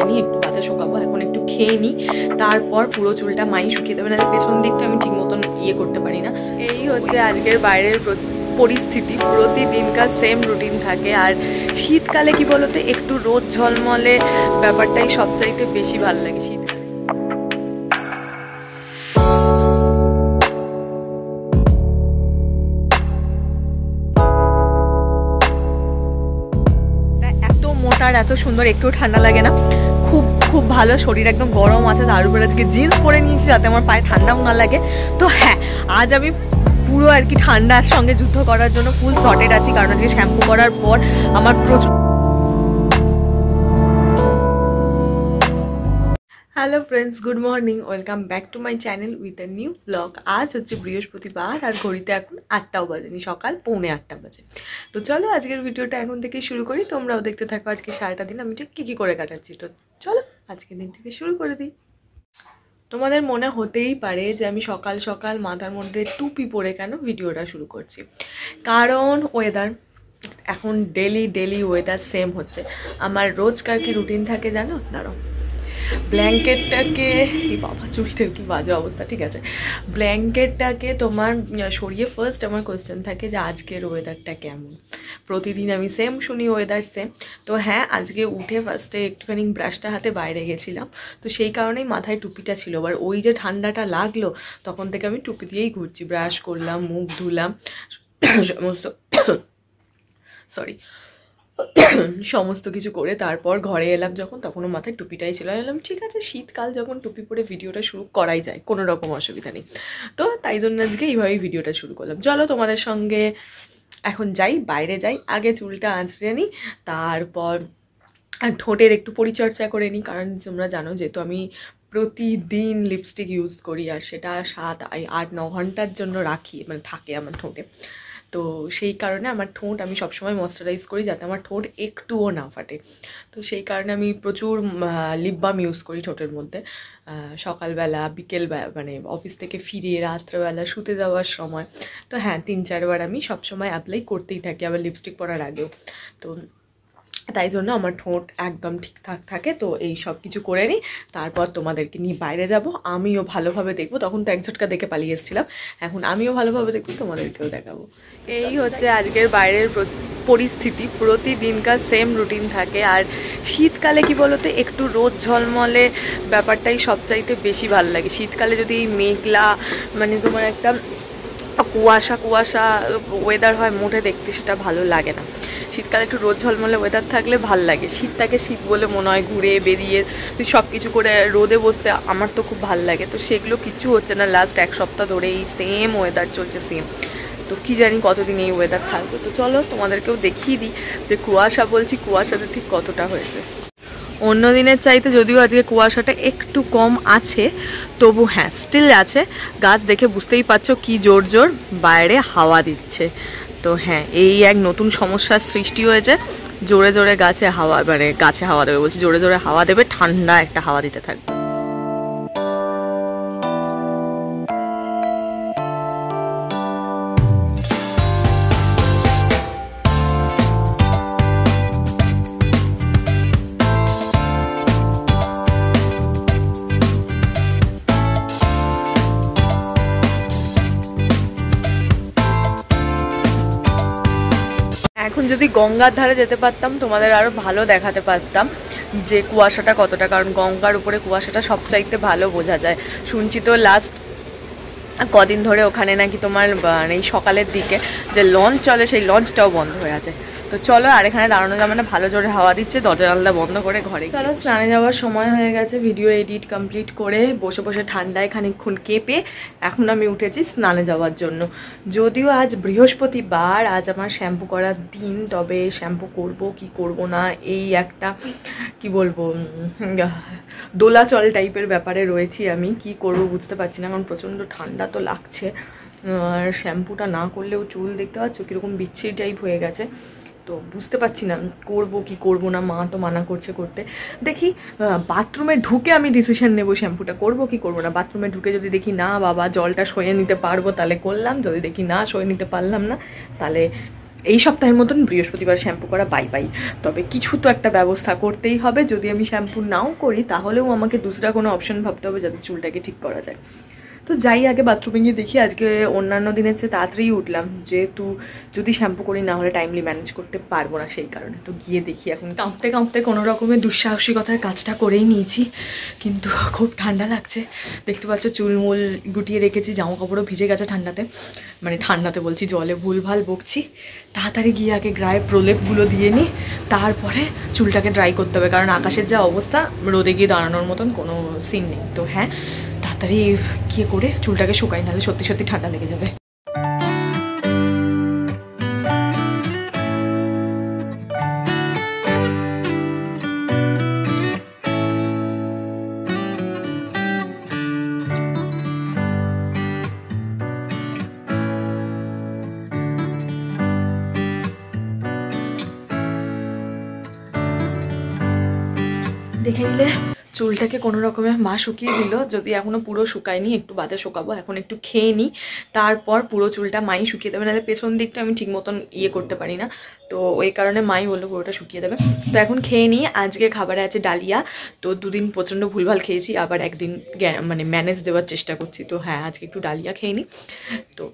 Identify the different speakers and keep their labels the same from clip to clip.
Speaker 1: হয়নি, একটু বাদে শোকাবো। এখন একটু খেয়ে নিই, তারপর পুরো চুলটা মাই শুকিয়ে দেবে, না পেছন দিকটা আমি ঠিক মতন করতে পারি না। এই হচ্ছে আজকের বাইরের পরিস্থিতি। প্রতিদিনকার সেম রুটিন থাকে। আর শীতকালে কি বলতো, একটু রোদ ঝলমলে ব্যাপারটাই সবচাইতে বেশি ভালো লাগে শীতকালে। এত মোটা আর এত সুন্দর, একটু ঠান্ডা লাগে না, খুব খুব ভালো। শরীর একদম গরম আছে, তার উপরে আজকে জিন্স পরে নিয়েছি যাতে আমার পায়ে ঠান্ডাও না লাগে। তো হ্যাঁ, আজ আমি পুরো আর কি ঠান্ডার সঙ্গে যুদ্ধ করার জন্য ফুল সর্টেড আছি, কারণ আজকে শ্যাম্পু করার পর আমার প্রচুর। Hello friends, good morning, welcome back to my channel with a new blog. আজ হচ্ছে বৃহস্পতিবার আর ঘড়িতে এখন 8টাও বাজেনি, সকাল 7:45 বাজে। তো চলো আজকের ভিডিওটা এখন থেকে শুরু করি, তোমরাও দেখতে থাকো আজকে সারাটা দিন আমি ঠিক কী করে কাটাচ্ছি। তো চলো আজকের দিন থেকে শুরু করে দিই। তোমাদের মনে হতেই পারে যে আমি সকাল সকাল মাথার মধ্যে টুপি পরে কেন ভিডিওটা শুরু করছি, কারণ ওয়েদার এখন ডেলি ওয়েদার সেম হচ্ছে। আমার রোজকার কি রুটিন থাকে জানো? দাঁড়াও, ব্ল্যাঙ্কেটটাকে, এই বাবা চুলটার কি বাজে অবস্থা, ঠিক আছে, ব্ল্যাঙ্কেটটাকে তোমার সরিয়ে ফার্স্ট আমার কোয়েশ্চেন থাকে যে আজকের ওয়েদারটা কেমন। প্রতিদিন আমি সেম শুনি ওয়েদার সেম। তো হ্যাঁ, আজকে উঠে ফার্স্টে একটুখানি ব্রাশটা হাতে বাইরে গেছিলাম, তো সেই কারণেই মাথায় টুপিটা ছিল। এবার ওই যে ঠান্ডাটা লাগলো, তখন থেকে আমি টুপি দিয়েই ঘুরছি। ব্রাশ করলাম, মুখ ধুলাম, সমস্ত সমস্ত কিছু করে তারপর ঘরে এলাম যখন, তখনও মাথায় টুপিটাই ছিল। এলাম ঠিক আছে, শীতকাল যখন টুপি পরে ভিডিওটা শুরু করাই যায়, কোনো রকম অসুবিধা নেই। তো তাই জন্য আজকে এইভাবেই ভিডিওটা শুরু করলাম। চলো তোমাদের সঙ্গে এখন যাই, বাইরে যাই, আগে চুলটা আঁচড়ে নিই, তারপর ঠোঁটের একটু পরিচর্যা করে নিই। কারণ তোমরা জানো যেহেতু আমি প্রতিদিন লিপস্টিক ইউজ করি, আর সেটা 7-8-9 ঘন্টার জন্য রাখি, মানে থাকে আমার ঠোঁটে। তো সেই কারণে আমার ঠোঁট আমি সবসময় ময়শ্চারাইজ করি যাতে আমার ঠোঁট একটুও না ফাটে। তো সেই কারণে আমি প্রচুর লিপ বাম ইউজ করি ঠোঁটের মধ্যে, সকালবেলা, বিকেলবেলা, মানে অফিস থেকে ফিরে রাত্রেবেলা শুতে যাওয়ার সময়। তো হ্যাঁ, 3-4 বার আমি সবসময় অ্যাপ্লাই করতেই থাকি, আবার লিপস্টিক পরার আগেও। তো তাই জন্য আমার ঠোঁট একদম ঠিকঠাক থাকে। তো এই সব কিছু করে নিই, তারপর তোমাদেরকে নিয়ে বাইরে যাব, আমিও ভালোভাবে দেখবো। তখন তো এক ঝটকা দেখে পালিয়ে এসেছিলাম, এখন আমিও ভালোভাবে দেখবো, তোমাদেরকেও দেখাবো। এই হচ্ছে আজকের বাইরের পরিস্থিতি। প্রতিদিনকার সেম রুটিন থাকে। আর শীতকালে কি বলতো, একটু রোদ ঝলমলে ব্যাপারটাই সবচাইতে বেশি ভালো লাগে। শীতকালে যদি এই মেঘলা, মানে তোমার একটা কুয়াশা ওয়েদার হয়, মোটে দেখতে সেটা ভালো লাগে না। শীতকালে একটু রোদ ঝলমলে ওয়েদার থাকলে ভাল লাগে। শীতটাকে শীত বলে মনে হয়, ঘুরে বেরিয়ে সব কিছু করে রোদে বসতে আমার তো খুব ভাল লাগে। তো সেগুলো কিছু হচ্ছে না, লাস্ট 1 সপ্তাহ ধরে এই সেম ওয়েদার চলছে, সেম। তো কি জানি কতদিন এই ওয়েদার থাকবে। তো চলো তোমাদেরকেও দেখিয়ে দিই যে কুয়াশা বলছি, কুয়াশাটা ঠিক কতটা হয়েছে। অন্য দিনের চাইতে যদিও আজকে কুয়াশাটা একটু কম আছে, তবু হ্যাঁ স্টিল আছে। গাছ দেখে বুঝতেই পারছো কি জোর জোর বাইরে হাওয়া দিচ্ছে। তো হ্যাঁ, এই এক নতুন সমস্যার সৃষ্টি হয়েছে। জোরে জোরে গাছে হাওয়া, মানে গাছে হাওয়া দেবে বলছি, জোরে জোরে হাওয়া দেবে, ঠান্ডা একটা হাওয়া দিতে থাকবে। এখন যদি গঙ্গার ধারে যেতে পারতাম তোমাদের আরো ভালো দেখাতে পারতাম যে কুয়াশাটা কতটা, কারণ গঙ্গার উপরে কুয়াশাটা সবচাইতে ভালো বোঝা যায়। শুনছি তো লাস্ট কদিন ধরে ওখানে নাকি তোমার এই সকালের দিকে যে লঞ্চ চলে, সেই লঞ্চটাও বন্ধ হয়ে আছে। তো চলো, আর এখানে দাঁড়ানো যাবে না, ভালো জোরে হাওয়া দিচ্ছে, দরজা জানলা বন্ধ করে ঘরে চলো। স্নানে যাওয়ার সময় হয়ে গেছে, ভিডিও এডিট কমপ্লিট করে বসে বসে ঠান্ডায় খানিকক্ষণ কেঁপে এখন আমি উঠেছি স্নানে যাওয়ার জন্য। যদিও আজ বৃহস্পতিবার, আজ আমার শ্যাম্পু করার দিন, তবে শ্যাম্পু করব কি করব না এই একটা কি বলবো দোলাচল টাইপের ব্যাপারে রয়েছি। আমি কি করব বুঝতে পারছি না, কারণ প্রচণ্ড ঠান্ডা তো লাগছে। আর শ্যাম্পুটা না করলেও চুল দেখতে পাচ্ছ কীরকম বিচ্ছিরি টাইপ হয়ে গেছে। তো বুঝতে পারছি না করব কি করব না, মা তো মানা করছে করতে। দেখি বাথরুমে ঢুকে আমি ডিসিশন নেব শ্যাম্পুটা করব কি করব না। বাথরুমে ঢুকে যদি দেখি না বাবা জলটা সয়ে নিতে পারবো তাহলে করলাম, যদি দেখি না সয়ে নিতে পারলাম না তাহলে এই সপ্তাহের মতন বৃহস্পতিবার শ্যাম্পু করা বাই বাই। তবে কিছু তো একটা ব্যবস্থা করতেই হবে, যদি আমি শ্যাম্পু নাও করি তাহলেও আমাকে দুসরা কোনো অপশন ভাবতে হবে যাতে চুলটাকে ঠিক করা যায়। তো যাই আগে বাথরুমে গিয়ে দেখি। আজকে অন্যান্য দিনের চেয়ে তাড়াতাড়ি উঠলাম, যেহেতু যদি শ্যাম্পু করি না হলে টাইমলি ম্যানেজ করতে পারবো না, সেই কারণে। তো গিয়ে দেখি। এখন কাঁপতে কাঁপতে কোনো রকমের দুঃসাহসিকতার কাজটা করেই নিয়েছি, কিন্তু খুব ঠান্ডা লাগছে। দেখতে পাচ্ছ চুলমুল গুটিয়ে রেখেছি, জামা কাপড়ও ভিজে গেছে ঠান্ডাতে, মানে ঠান্ডাতে বলছি জলে ভুলভাল বকছি। তাড়াতাড়ি গিয়ে আগে গায়ে প্রলেপগুলো দিয়ে নিই, তারপরে চুলটাকে ড্রাই করতে হবে, কারণ আকাশের যা অবস্থা রোদে গিয়ে দাঁড়ানোর মতন কোনো সিন নেই। তো হ্যাঁ, তাড়াতাড়ি গিয়ে করে চুলটাকে শুকাই, নাহলে সত্যি সত্যি ঠান্ডা লেগে যাবে। দেখে নিলে চুলটাকে কোনো রকমে মা শুকিয়ে দিল, যদি এখনো পুরো শুকায়নি, একটু বাদে শুকাবো। এখন একটু খেয়ে নিই, তারপর পুরো চুলটা মাই শুকিয়ে দেবে, নাহলে পেছন দিকটা আমি ঠিক মতন ইয়ে করতে পারি না, তো ওই কারণে মাই বললো পুরোটা শুকিয়ে দেবে। তো এখন খেয়ে নিই। আজকে খাবারে আছে ডালিয়া, তো দুদিন প্রচণ্ড ভুলভাল খেয়েছি, আবার একদিন মানে ম্যানেজ দেওয়ার চেষ্টা করছি। তো হ্যাঁ, আজকে একটু ডালিয়া খেয়ে নিই। তো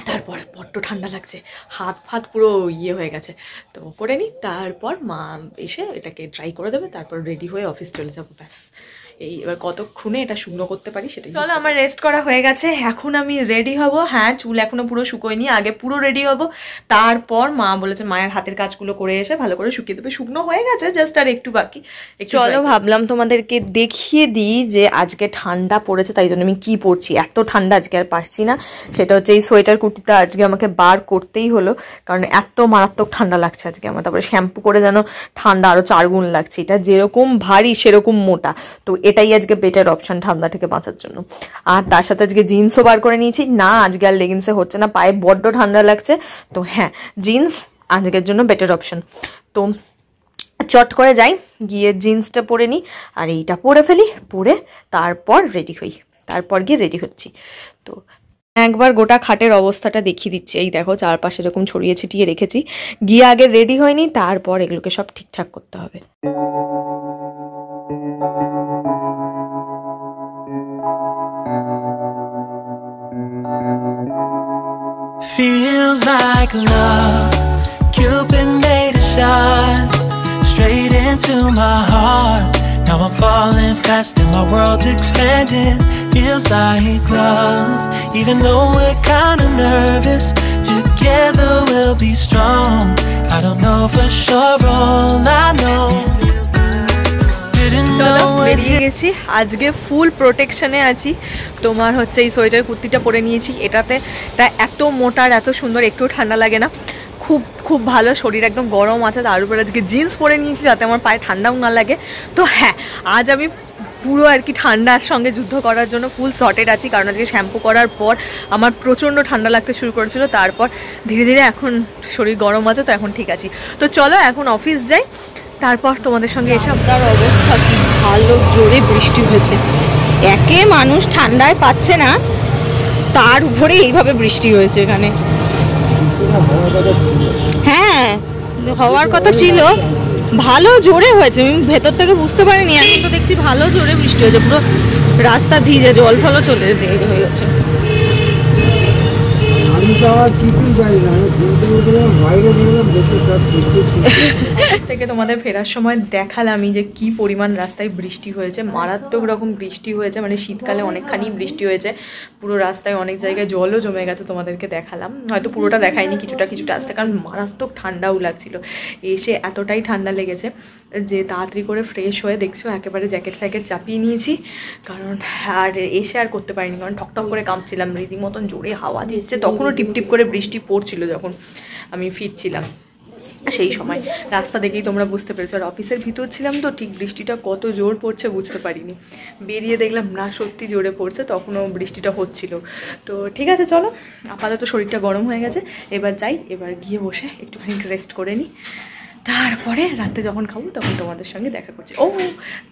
Speaker 1: তারপর বড্ড ঠান্ডা লাগছে, হাত ফাত পুরো ইয়ে হয়ে গেছে, তো করে নিই। তারপর মা এসে এটাকে ড্রাই করে দেবে, তারপর রেডি হয়ে অফিস চলে যাবো, ব্যাস। এই এবার কতক্ষণে এটা শুকনো করতে পারি সেটাই। চলো, আমার রেস্ট করা হয়ে গেছে, এখন আমি রেডি হব। হ্যাঁ, চুল এখনো পুরো শুকোয়নি, আগে পুরো রেডি হব, তারপর মা বলেছে মায়ের হাতের কাজগুলো করে এসে ভালো করে শুকিয়ে দেবে। শুকনো হয়ে গেছে, জাস্ট আর একটু বাকি। চলো, ভাবলাম তোমাদেরকে দেখিয়ে দিই যে আজকে ঠান্ডা পড়েছে, তাই জন্য আমি কি পরছি। এত ঠান্ডা আজকে আর পারছি না, সেটা হচ্ছে এই সোয়েটার কুর্তিটা আজকে আমাকে বার করতেই হলো, কারণ এত মারাত্মক ঠান্ডা লাগছে আজকে আমার। তারপরে শ্যাম্পু করে যেন ঠান্ডা আরো 4 গুণ লাগছে। এটা যেরকম ভারী সেরকম মোটা, তো এটাই আজকে বেটার অপশন ঠান্ডা থেকে বাঁচার জন্য। আর তার সাথে আজকে জিন্সও বার করে নিয়েছি। না, আজকে আর লেগিংসে হচ্ছে না, পায়ে বড্ড ঠান্ডা লাগছে। তো হ্যাঁ, জিন্স আজকের জন্য বেটার অপশন। তো চট করে যাই, গিয়ে জিন্সটা পরে নিই, আর এইটা পরে ফেলি, পরে তারপর রেডি হই, তারপর গিয়ে রেডি হচ্ছি। তো একবার গোটা খাটের অবস্থাটা দেখিয়ে দিচ্ছি। এই দেখো, চারপাশে এরকম ছড়িয়ে ছিটিয়ে রেখেছি। গিয়ে আগে রেডি হয়নি, তারপর এগুলোকে সব ঠিকঠাক করতে হবে।
Speaker 2: Feels like love, Cupid made a shot straight into my heart. Now I'm falling fast and my world's expanding. Feels like love, even though we're kinda nervous. Together we'll be strong. I don't know for sure, all I know.
Speaker 1: বেরিয়ে গেছি, আজকে ফুল প্রোটেকশনে আছি। তোমার হচ্ছে এই sweater কুর্তিটা পরে নিয়েছি, এটাতে এত মোটার এত সুন্দর, একটু ঠান্ডা লাগে না, খুব খুব ভালো। শরীর একদম গরম আছে, তার উপরে আজকে জিন্স পরে নিয়েছি যাতে আমার পায়ে ঠান্ডাও না লাগে। তো হ্যাঁ, আজ আমি পুরো আর কি ঠান্ডার সঙ্গে যুদ্ধ করার জন্য ফুল সর্টেড আছি, কারণ আজকে শ্যাম্পু করার পর আমার প্রচণ্ড ঠান্ডা লাগতে শুরু করেছিল, তারপর ধীরে ধীরে এখন শরীর গরম আছে, তো এখন ঠিক আছি। তো চলো এখন অফিস যাই, তারপর তোমাদের সঙ্গে এসব। তার অবস্থা কি ভালো, জোরে বৃষ্টি হয়েছে, একে মানুষ ঠান্ডায় পাচ্ছে না, তার উপরে এইভাবে বৃষ্টি হয়েছে এখানে। হ্যাঁ, হওয়ার কথা ছিল, ভালো জোরে হয়েছে, আমি ভেতর থেকে বুঝতে পারিনি, এখন তো দেখছি ভালো জোরে বৃষ্টি হয়েছে, পুরো রাস্তা ভিজে, জল ফলও চলে হয়ে গেছে। থেকে তোমাদের ফেরার সময় দেখালামই যে কি পরিমাণ রাস্তায় বৃষ্টি হয়েছে, মারাত্মক রকম বৃষ্টি হয়েছে, মানে শীতকালে অনেকখানি বৃষ্টি হয়েছে, পুরো রাস্তায় অনেক জায়গায় জলও জমে গেছে, তোমাদেরকে দেখালাম, হয়তো পুরোটা দেখাইনি, কিছুটা কিছুটা আসতে, কারণ মারাত্মক ঠান্ডাও লাগছিল। এসে এতটাই ঠান্ডা লেগেছে যে তাড়াতাড়ি করে ফ্রেশ হয়ে দেখছো একেবারে জ্যাকেট ফ্যাকেট চাপিয়ে নিয়েছি, কারণ আর এসে আর করতে পারিনি, কারণ ঠকঠক করে কাঁপছিলাম, রীতিমতন জোরে হাওয়া দিচ্ছে, তখনও টিপটিপ করে বৃষ্টি পড়ছিল যখন আমি ফিরছিলাম। সেই সময় রাস্তা দেখেই তোমরা বুঝতে পেরেছো, আর অফিসের ভিতর ছিলাম তো ঠিক বৃষ্টিটা কত জোর পড়ছে বুঝতে পারিনি, বেরিয়ে দেখলাম না সত্যি জোরে পড়ছে, তখনও বৃষ্টিটা হচ্ছিল। তো ঠিক আছে, চলো, আপাতত শরীরটা গরম হয়ে গেছে, এবার যাই, এবার গিয়ে বসে একটুখানি রেস্ট করে নিই, তারপরে রাতে যখন খাবো তখন তোমাদের সঙ্গে দেখা করছি। ও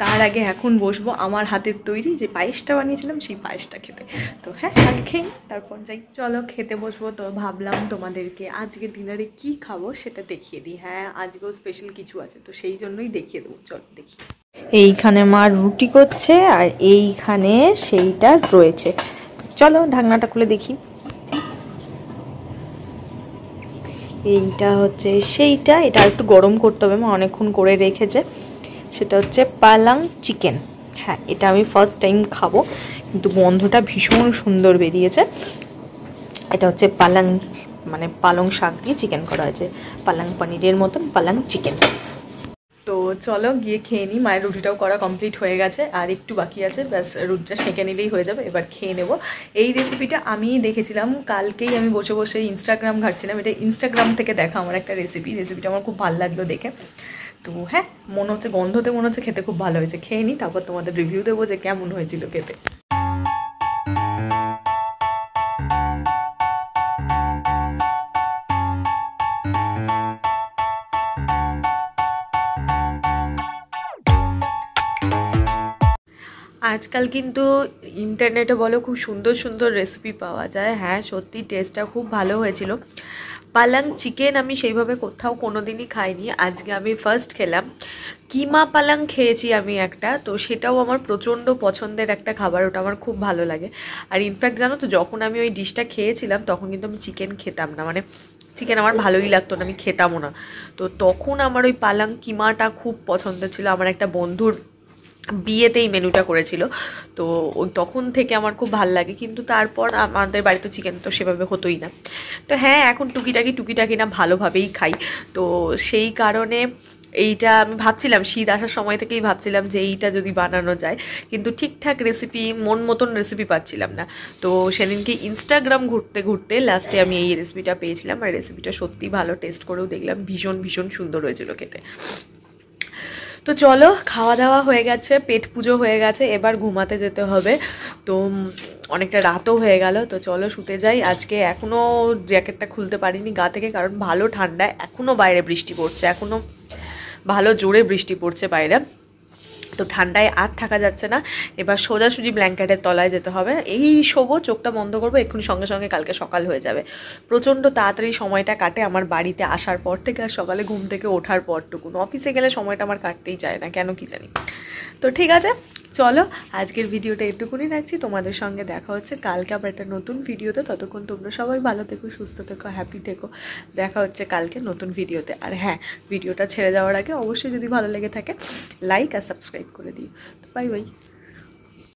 Speaker 1: তার আগে এখন বসবো আমার হাতের তৈরি যে পায়েসটা বানিয়েছিলাম সেই পায়েসটা খেতে। তো হ্যাঁ আগে খেয়ে তারপর যাই, চলো খেতে বসবো। তো ভাবলাম তোমাদেরকে আজকে ডিনারে কি খাবো সেটা দেখিয়ে দিই। হ্যাঁ আজকেও স্পেশাল কিছু আছে, তো সেই জন্যই দেখিয়ে দেবো, চলো দেখি। এইখানে মা রুটি করছে আর এইখানে সেইটা রয়েছে। চলো ঢাকনাটা খুলে দেখি। এইটা হচ্ছে সেইটা, এটা একটু গরম করতে হবে, মা অনেকক্ষণ করে রেখেছে। সেটা হচ্ছে পালাং চিকেন। হ্যাঁ এটা আমি ফার্স্ট টাইম খাবো, কিন্তু গন্ধটা ভীষণ সুন্দর বেরিয়েছে। এটা হচ্ছে পালাং, মানে পালং শাক দিয়ে চিকেন করা হয়েছে, পালাং পনিরের মতন পালাং চিকেন। তো চলো গিয়ে খেয়ে নিই। মায়ের রুটিটাও করা কমপ্লিট হয়ে গেছে, আর একটু বাকি আছে, ব্যাস রুটিটা সেঁকে নিলেই হয়ে যাবে। এবার খেয়ে নেব। এই রেসিপিটা আমিই দেখেছিলাম কালকেই, আমি বসে বসে ইনস্টাগ্রাম ঘাঁটছিলাম, এটা ইনস্টাগ্রাম থেকে দেখা আমার একটা রেসিপিটা আমার খুব ভালো লাগলো দেখে। তো হ্যাঁ মনে হচ্ছে গন্ধতে মনে হচ্ছে খেতে খুব ভালো হয়েছে। খেয়ে নিই তারপর তোমাদের রিভিউ দেবো যে কেমন হয়েছিল খেতে। আজকাল কিন্তু ইন্টারনেটে বলো খুব সুন্দর সুন্দর রেসিপি পাওয়া যায়। হ্যাঁ সত্যি টেস্টটা খুব ভালো হয়েছিল। পালাং চিকেন আমি সেইভাবে কোথাও কোনোদিনই খাইনি, আজকে আমি ফার্স্ট খেলাম। কিমা পালাং খেয়েছি আমি একটা, তো সেটাও আমার প্রচণ্ড পছন্দের একটা খাবার, ওটা আমার খুব ভালো লাগে। আর ইনফ্যাক্ট জানো তো যখন আমি ওই ডিশটা খেয়েছিলাম তখন কিন্তু আমি চিকেন খেতাম না, মানে চিকেন আমার ভালোই লাগতো না, আমি খেতামও না। তো তখন আমার ওই পালাং কিমাটা খুব পছন্দ ছিল। আমার একটা বন্ধুর বিয়েতেই মেনুটা করেছিল, তো ওই তখন থেকে আমার খুব ভাল লাগে। কিন্তু তারপর আমাদের বাড়িতে চিকেন তো সেভাবে হতোই না। তো হ্যাঁ এখন টুকিটাকি না ভালোভাবেই খাই। তো সেই কারণে এইটা আমি ভাবছিলাম, শীত আসার সময় থেকেই ভাবছিলাম যে এইটা যদি বানানো যায়, কিন্তু ঠিকঠাক রেসিপি, মন মতন রেসিপি পাচ্ছিলাম না। তো সেদিনকে ইনস্টাগ্রাম ঘুরতে ঘুরতে লাস্টে আমি এই রেসিপিটা পেয়েছিলাম, আর রেসিপিটা সত্যি ভালো, টেস্ট করেও দেখলাম ভীষণ ভীষণ সুন্দর হয়েছিল খেতে। তো চলো খাওয়া দাওয়া হয়ে গেছে, পেট পুজো হয়ে গেছে, এবার ঘুমাতে যেতে হবে। তো অনেকটা রাতও হয়ে গেল, তো চলো শুতে যাই। আজকে এখনও জ্যাকেটটা খুলতে পারিনি গা থেকে, কারণ ভালো ঠান্ডা, এখনও বাইরে বৃষ্টি পড়ছে, এখনও ভালো জোরে বৃষ্টি পড়ছে বাইরে। তো ঠান্ডায় আর থাকা যাচ্ছে না, এবার সোজাসুজি ব্ল্যাঙ্কেটের তলায় যেতে হবে। এই শোবো, চোখটা বন্ধ করবো, এক্ষুনি সঙ্গে সঙ্গে কালকে সকাল হয়ে যাবে। প্রচণ্ড তাড়াতাড়ি সময়টা কাটে আমার বাড়িতে আসার পর থেকে, আর সকালে ঘুম থেকে ওঠার পরটুকুন। অফিসে গেলে সময়টা আমার কাটতেই চায় না, কেন কি জানি। তো ঠিক আছে চলো আজকের ভিডিওটা একটুকুনি রাখছি, তোমাদের সঙ্গে দেখা হচ্ছে কালকে আবার একটা নতুন ভিডিওতে। ততক্ষণ তোমরা সবাই ভালো থেকো, সুস্থ থেকো, হ্যাপি থেকো। দেখা হচ্ছে কালকে নতুন ভিডিওতে। আর হ্যাঁ ভিডিওটা ছেড়ে যাওয়ার আগে অবশ্যই যদি ভালো লেগে থাকে লাইক আর সাবস্ক্রাইব করে দিও। Bye bye.